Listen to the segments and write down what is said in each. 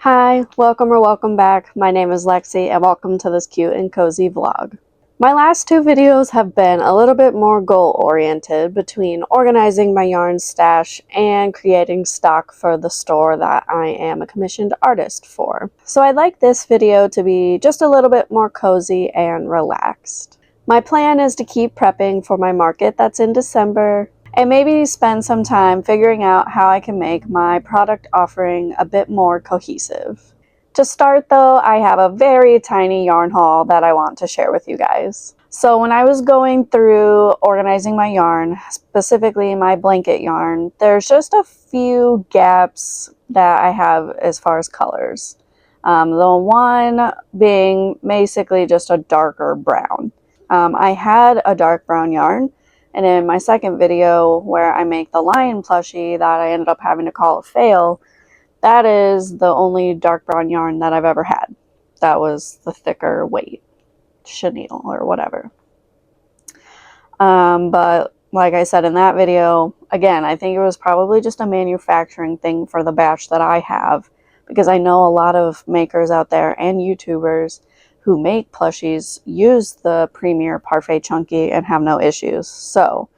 Hi, welcome or welcome back. My name is Lexi and welcome to this cute and cozy vlog. My last two videos have been a little bit more goal-oriented between organizing my yarn stash and creating stock for the store that I am a commissioned artist for. So I'd like this video to be just a little bit more cozy and relaxed. My plan is to keep prepping for my market that's in December, and maybe spend some time figuring out how I can make my product offering a bit more cohesive. To start though, I have a very tiny yarn haul that I want to share with you guys. So when I was going through organizing my yarn, specifically my blanket yarn, there's just a few gaps that I have as far as colors. The one being basically just a darker brown. I had a dark brown yarn, and in my second video where I make the lion plushie that I ended up having to call a fail, that is the only dark brown yarn that I've ever had. That was the thicker weight chenille or whatever. But like I said in that video, again, I think it was probably just a manufacturing thing for the batch that I have, because I know a lot of makers out there and YouTubers who make plushies use the Premier Parfait Chunky and have no issues. So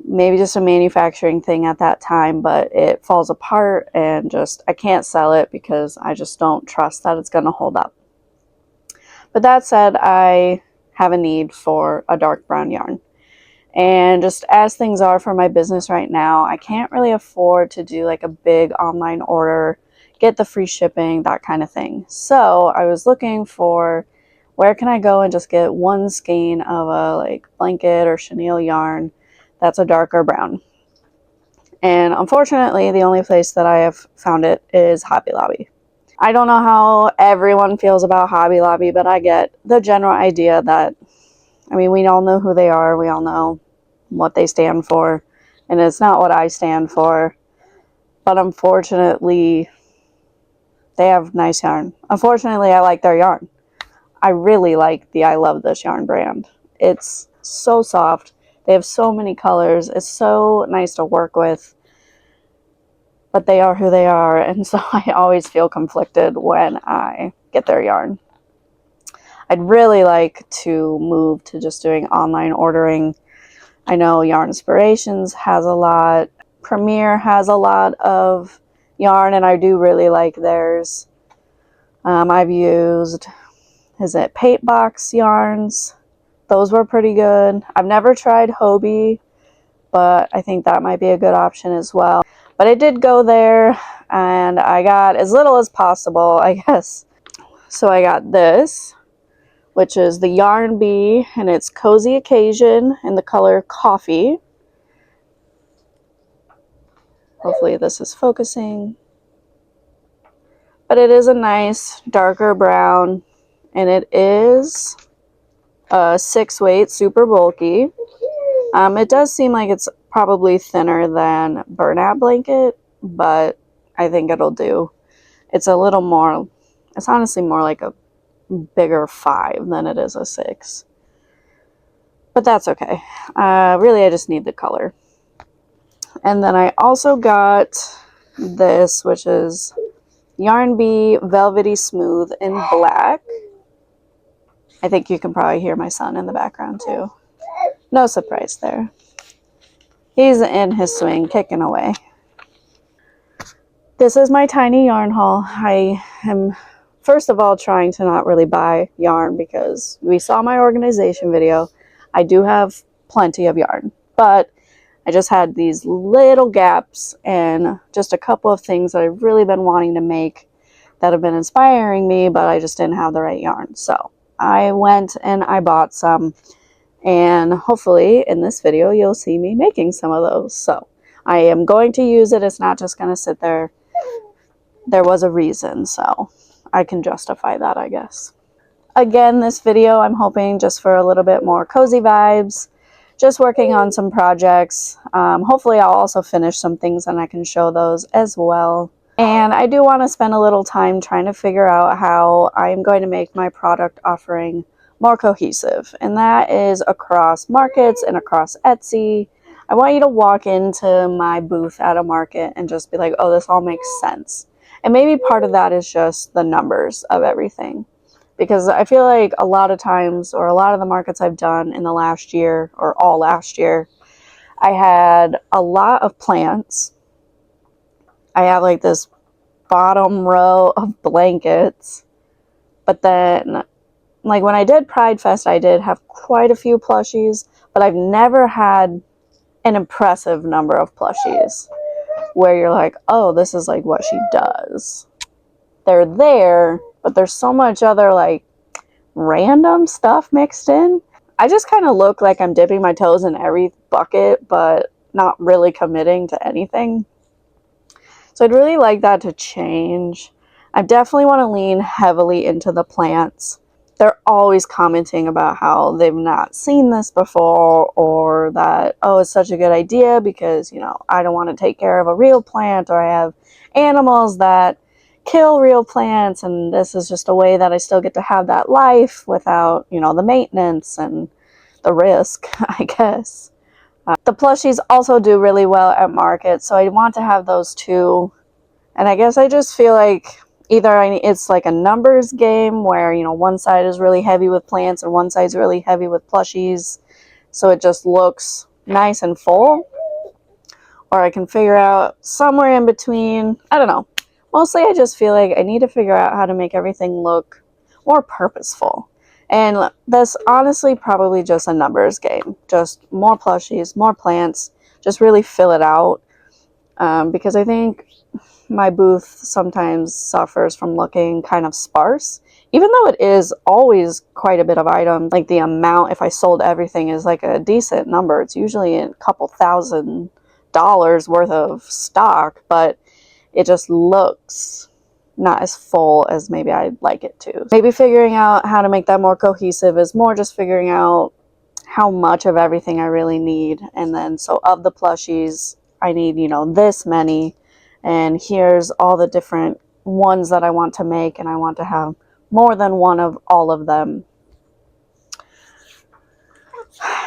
maybe just a manufacturing thing at that time, but it falls apart and just I can't sell it because I just don't trust that it's going to hold up. But that said, I have a need for a dark brown yarn. And just as things are for my business right now, I can't really afford to do like a big online order, get the free shipping, that kind of thing. So I was looking for where can I go and just get one skein of a like blanket or chenille yarn that's a darker brown. And unfortunately, the only place that I have found it is Hobby Lobby. I don't know how everyone feels about Hobby Lobby, but I get the general idea that, I mean, we all know who they are. We all know what they stand for. And it's not what I stand for. But unfortunately, they have nice yarn. Unfortunately, I like their yarn. I really like the I Love This Yarn brand. It's so soft. They have so many colors. It's so nice to work with. But they are who they are. And so I always feel conflicted when I get their yarn. I'd really like to move to just doing online ordering. I know Yarn Inspirations has a lot. Premier has a lot of yarn, and I do really like theirs. I've used, is it Paint Box yarns? Those were pretty good. I've never tried Hobie, but I think that might be a good option as well. But I did go there, and I got as little as possible, I guess. So I got this, which is the Yarn Bee, and it's Cozy Occasion in the color Coffee. Hopefully this is focusing. But it is a nice darker brown, and it is a 6 weight, super bulky. It does seem like it's probably thinner than Burnout Blanket, but I think it'll do. It's a little more, it's honestly more like a bigger 5 than it is a 6. But that's okay. Really, I just need the color. And then I also got this, which is Yarn Bee Velvety Smooth in black. I think you can probably hear my son in the background too. No surprise there. He's in his swing, kicking away. This is my tiny yarn haul. I am, first of all, trying to not really buy yarn because we saw my organization video. I do have plenty of yarn, but I just had these little gaps and just a couple of things that I've really been wanting to make that have been inspiring me, but I just didn't have the right yarn. So I went and I bought some, and hopefully in this video you'll see me making some of those. So I am going to use it. It's not just going to sit there. There was a reason, so I can justify that, I guess. Again, this video I'm hoping just for a little bit more cozy vibes, just working on some projects. Hopefully I'll also finish some things and I can show those as well. And I do want to spend a little time trying to figure out how I'm going to make my product offering more cohesive. And that is across markets and across Etsy. I want you to walk into my booth at a market and just be like, oh, this all makes sense. And maybe part of that is just the numbers of everything. Because I feel like a lot of times, or a lot of the markets I've done in the last year, or all last year, I had a lot of plants. I have like this bottom row of blankets. But then, like when I did Pride Fest, I did have quite a few plushies, but I've never had an impressive number of plushies where you're like, oh, this is like what she does. They're there, but there's so much other like random stuff mixed in. I just kind of look like I'm dipping my toes in every bucket, but not really committing to anything. So I'd really like that to change. I definitely want to lean heavily into the plants. They're always commenting about how they've not seen this before, or that, oh, it's such a good idea because, you know, I don't want to take care of a real plant, or I have animals that kill real plants, and this is just a way that I still get to have that life without, you know, the maintenance and the risk, I guess. The plushies also do really well at market, so I want to have those too. And I guess I just feel like either it's like a numbers game where, you know, one side is really heavy with plants and one side's really heavy with plushies, so it just looks nice and full. Or I can figure out somewhere in between. I don't know. Mostly I just feel like I need to figure out how to make everything look more purposeful. And that's honestly probably just a numbers game. Just more plushies, more plants, just really fill it out. Because I think my booth sometimes suffers from looking kind of sparse. Even though it is always quite a bit of items, like the amount, if I sold everything, is like a decent number. It's usually a couple $1,000s worth of stock, but it just looks not as full as maybe I'd like it to. Maybe figuring out how to make that more cohesive is more just figuring out how much of everything I really need. And then, so of the plushies, I need, you know, this many. And here's all the different ones that I want to make, and I want to have more than one of all of them.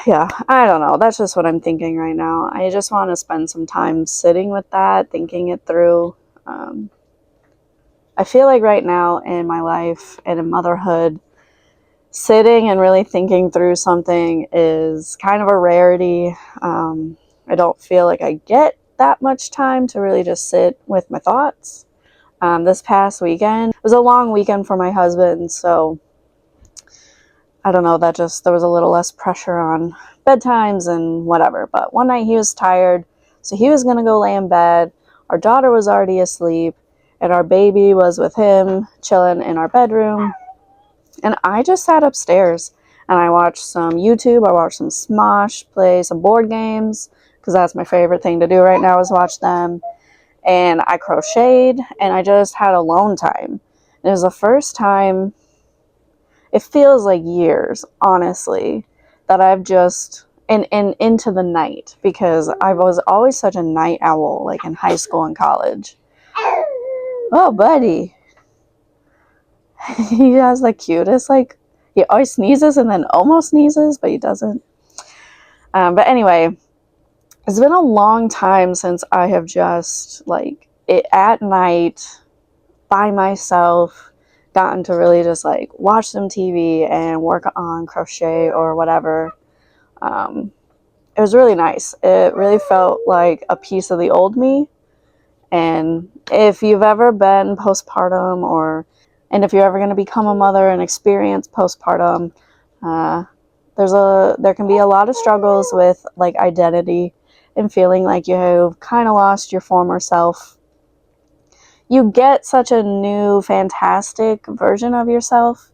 Yeah, I don't know. That's just what I'm thinking right now. I just want to spend some time sitting with that, thinking it through. I feel like right now in my life and in motherhood, sitting and really thinking through something is kind of a rarity. I don't feel like I get that much time to really just sit with my thoughts. This past weekend, it was a long weekend for my husband, so I don't know, there was a little less pressure on bedtimes and whatever. But one night he was tired, so he was going to go lay in bed. Our daughter was already asleep, and our baby was with him, chilling in our bedroom. And I just sat upstairs, and I watched some YouTube. I watched some Smosh, play some board games, because that's my favorite thing to do right now is watch them. And I crocheted, and I just had alone time. And it was the first time, it feels like years, honestly, that I've just, and into the night, because I was always such a night owl, like in high school and college. Oh, buddy. He has the cutest, like, he always sneezes and then almost sneezes, but he doesn't. But anyway, it's been a long time since I have just, like, at night, by myself, gotten to really just, like, watch some TV and work on crochet or whatever. It was really nice. It really felt like a piece of the old me. And if you've ever been postpartum, and if you're ever going to become a mother and experience postpartum, there can be a lot of struggles with like identity and feeling like you've kind of lost your former self. You get such a new, fantastic version of yourself,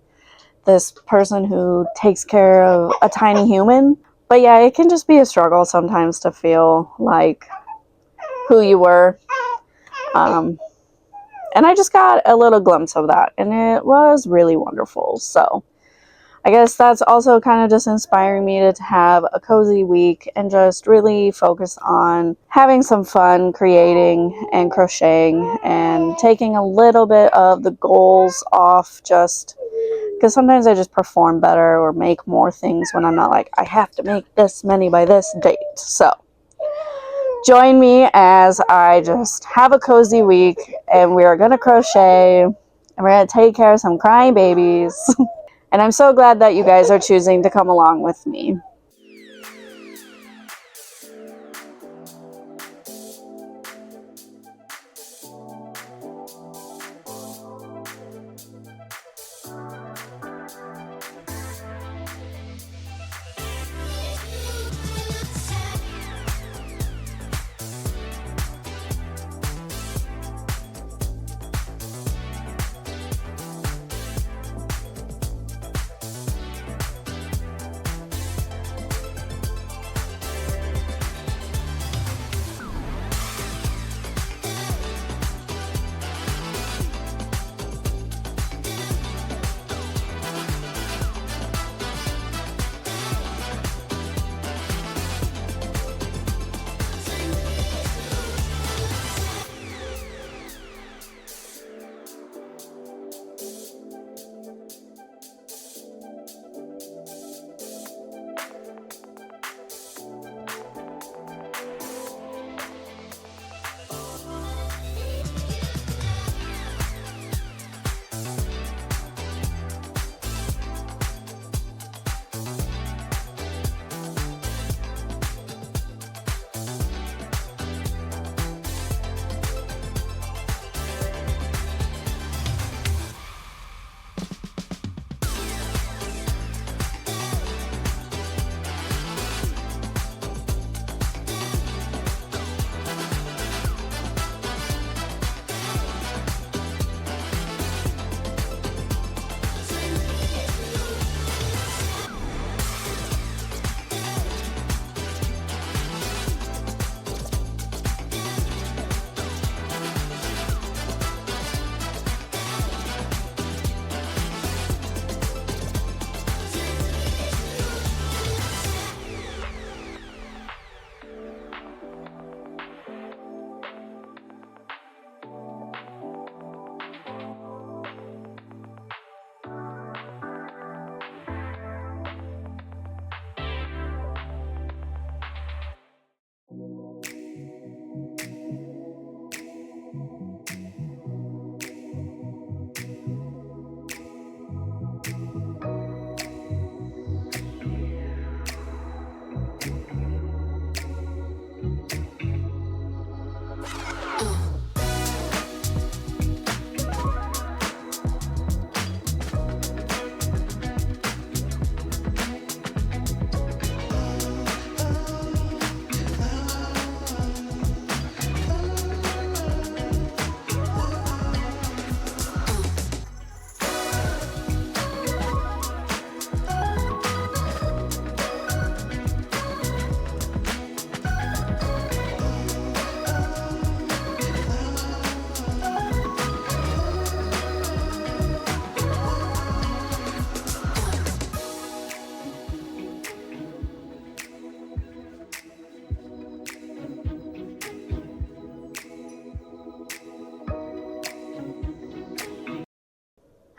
this person who takes care of a tiny human. But yeah, it can just be a struggle sometimes to feel like who you were. And I just got a little glimpse of that, and it was really wonderful. So I guess that's also kind of just inspiring me to have a cozy week and just really focus on having some fun creating and crocheting and taking a little bit of the goals off, just because sometimes I just perform better or make more things when I'm not like, I have to make this many by this date. So join me as I just have a cozy week, and we are going to crochet, and we're going to take care of some crying babies. And I'm so glad that you guys are choosing to come along with me.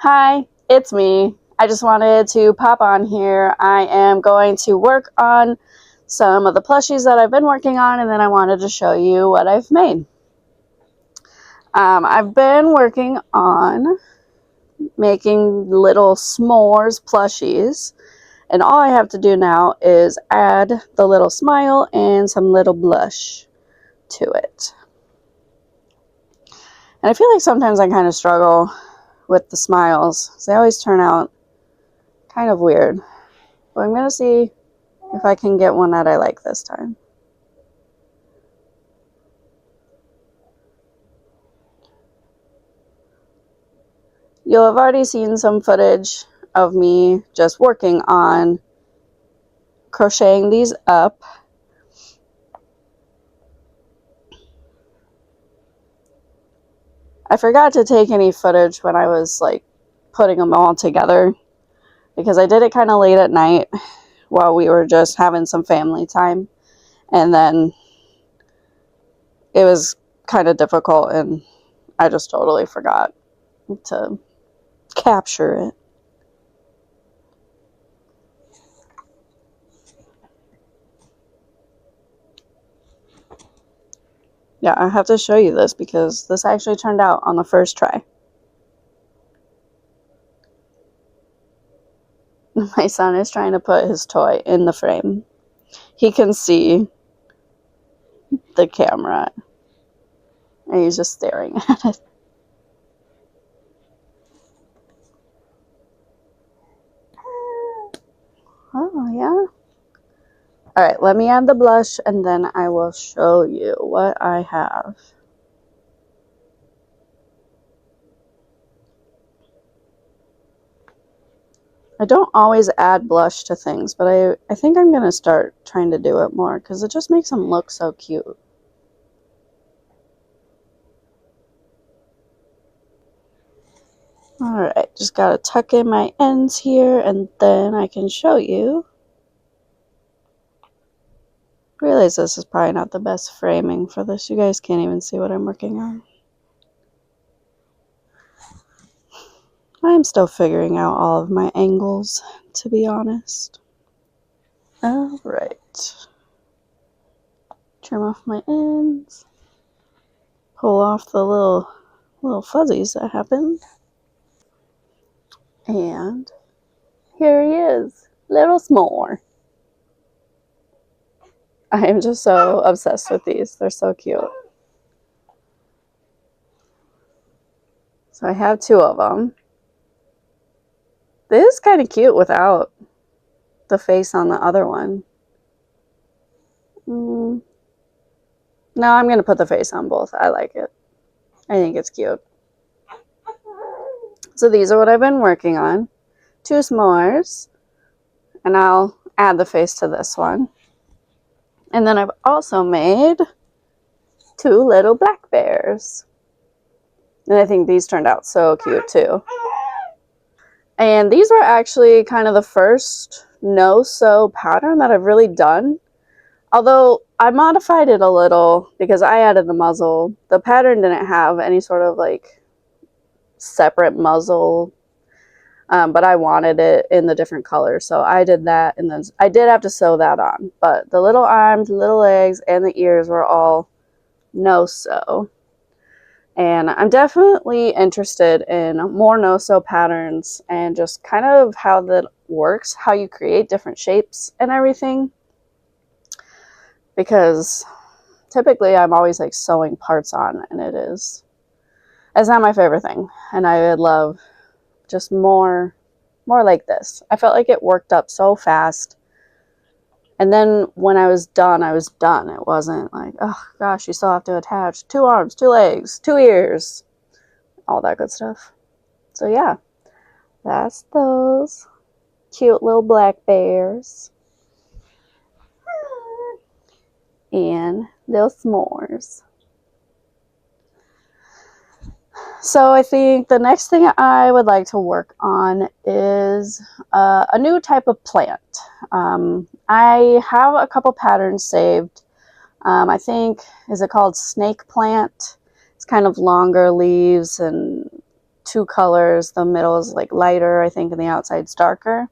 Hi, it's me. I just wanted to pop on here. I am going to work on some of the plushies that I've been working on, and then I wanted to show you what I've made. I've been working on making little s'mores plushies, and all I have to do now is add the little smile and some little blush to it. And I feel like sometimes I kind of struggle with the smiles. They always turn out kind of weird. But I'm going to see if I can get one that I like this time. You'll have already seen some footage of me just working on crocheting these up. I forgot to take any footage when I was like putting them all together, because I did it kind of late at night while we were just having some family time, and then it was kind of difficult and I just totally forgot to capture it. Yeah, I have to show you this because this actually turned out on the first try. My son is trying to put his toy in the frame. He can see the camera and he's just staring at it. Oh, yeah. Alright, let me add the blush and then I will show you what I have. I don't always add blush to things, but I think I'm going to start trying to do it more because it just makes them look so cute. Alright, just got to tuck in my ends here and then I can show you. I realize this is probably not the best framing for this. You guys can't even see what I'm working on. I'm still figuring out all of my angles, to be honest. Alright. Trim off my ends. Pull off the little fuzzies that happened. And here he is, little s'more. I am just so obsessed with these. They're so cute. So I have two of them. This is kind of cute without the face on the other one. No, I'm going to put the face on both. I like it. I think it's cute. So these are what I've been working on. Two s'mores. And I'll add the face to this one. And then I've also made two little black bears. And I think these turned out so cute too. And these were actually kind of the first no-sew pattern that I've really done. Although I modified it a little because I added the muzzle. The pattern didn't have any sort of like separate muzzle, but I wanted it in the different colors. So I did that, and then I did have to sew that on. But the little arms, little legs, and the ears were all no-sew. And I'm definitely interested in more no-sew patterns and just kind of how that works, how you create different shapes and everything. Because typically I'm always like sewing parts on, and it's not my favorite thing. And I would love just more like this. I felt like it worked up so fast. And then when I was done, I was done. It wasn't like, oh gosh, you still have to attach 2 arms, 2 legs, 2 ears, all that good stuff. So yeah, that's those cute little black bears and little s'mores. So I think the next thing I would like to work on is a new type of plant. I have a couple patterns saved. I think, is it called snake plant? It's kind of longer leaves and 2 colors. The middle is like lighter, I think, and the outside's darker.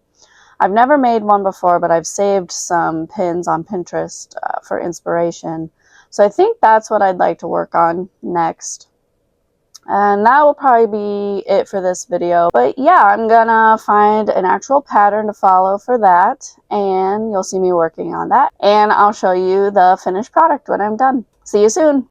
I've never made one before, but I've saved some pins on Pinterest for inspiration. So I think that's what I'd like to work on next. And that will probably be it for this video. But yeah, I'm gonna find an actual pattern to follow for that, and you'll see me working on that. And I'll show you the finished product when I'm done. See you soon.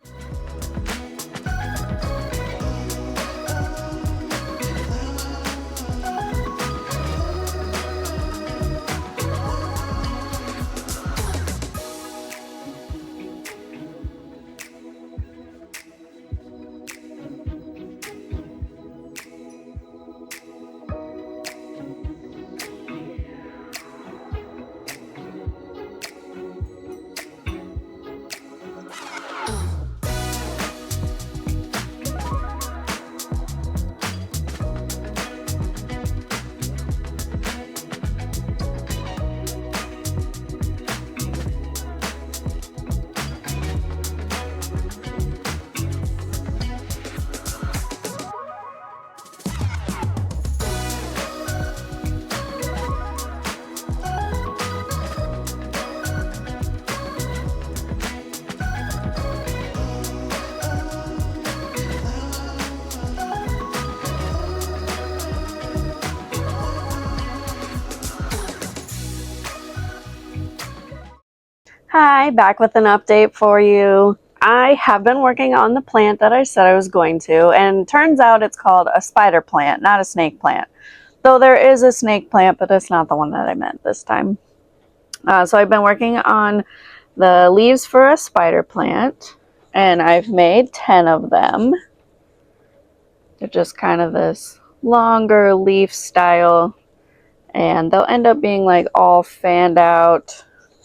Hi, back with an update for you. I have been working on the plant that I said I was going to, and turns out it's called a spider plant, not a snake plant. Though there is a snake plant, but it's not the one that I meant this time. So I've been working on the leaves for a spider plant, and I've made 10 of them. They're just kind of this longer leaf style, and they'll end up being like all fanned out.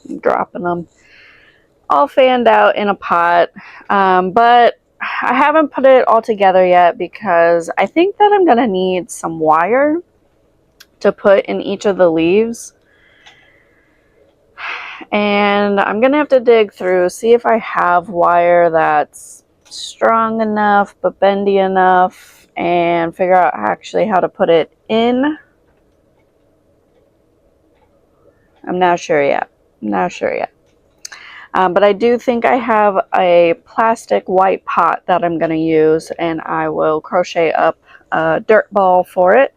I'm dropping them. All fanned out in a pot, but I haven't put it all together yet because I think that I'm gonna need some wire to put in each of the leaves, and I'm gonna have to dig through, see if I have wire that's strong enough but bendy enough, and figure out actually how to put it in. I'm not sure yet. But I do think I have a plastic white pot that I'm going to use, and I will crochet up a dirt ball for it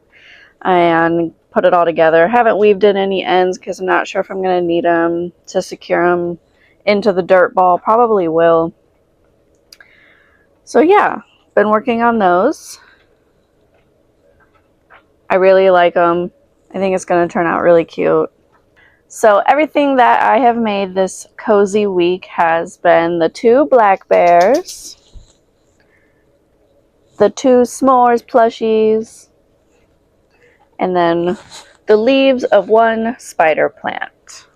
and put it all together. I haven't weaved in any ends because I'm not sure if I'm going to need them to secure them into the dirt ball. Probably will. So yeah, been working on those. I really like them. I think it's going to turn out really cute. So everything that I have made this cozy week has been the 2 black bears, the 2 s'mores plushies, and then the leaves of 1 spider plant.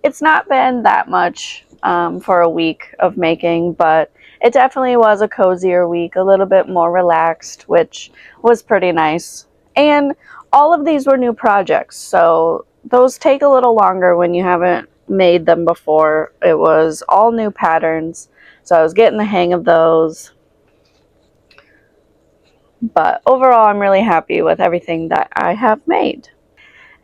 It's not been that much for a week of making, but it definitely was a cozier week, a little bit more relaxed, which was pretty nice. And all of these were new projects, so those take a little longer when you haven't made them before. It was all new patterns, so I was getting the hang of those. But overall, I'm really happy with everything that I have made.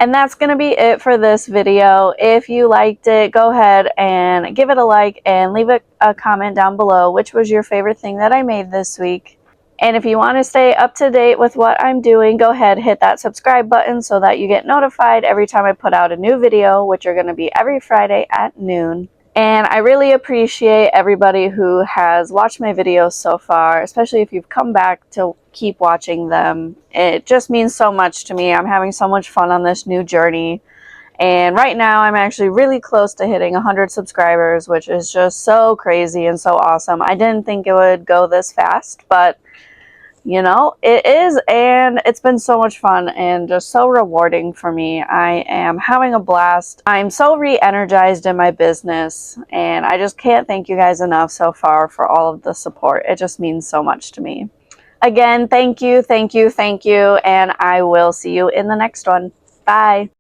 And that's going to be it for this video. If you liked it, go ahead and give it a like and leave a comment down below which was your favorite thing that I made this week. And if you want to stay up to date with what I'm doing, go ahead, hit that subscribe button so that you get notified every time I put out a new video, which are going to be every Friday at noon. And I really appreciate everybody who has watched my videos so far, especially if you've come back to keep watching them. It just means so much to me. I'm having so much fun on this new journey. And right now I'm actually really close to hitting 100 subscribers, which is just so crazy and so awesome. I didn't think it would go this fast, but you know, it is, and it's been so much fun and just so rewarding for me. I am having a blast. I'm so re-energized in my business, and I just can't thank you guys enough so far for all of the support. It just means so much to me. Again, thank you, and I will see you in the next one. Bye.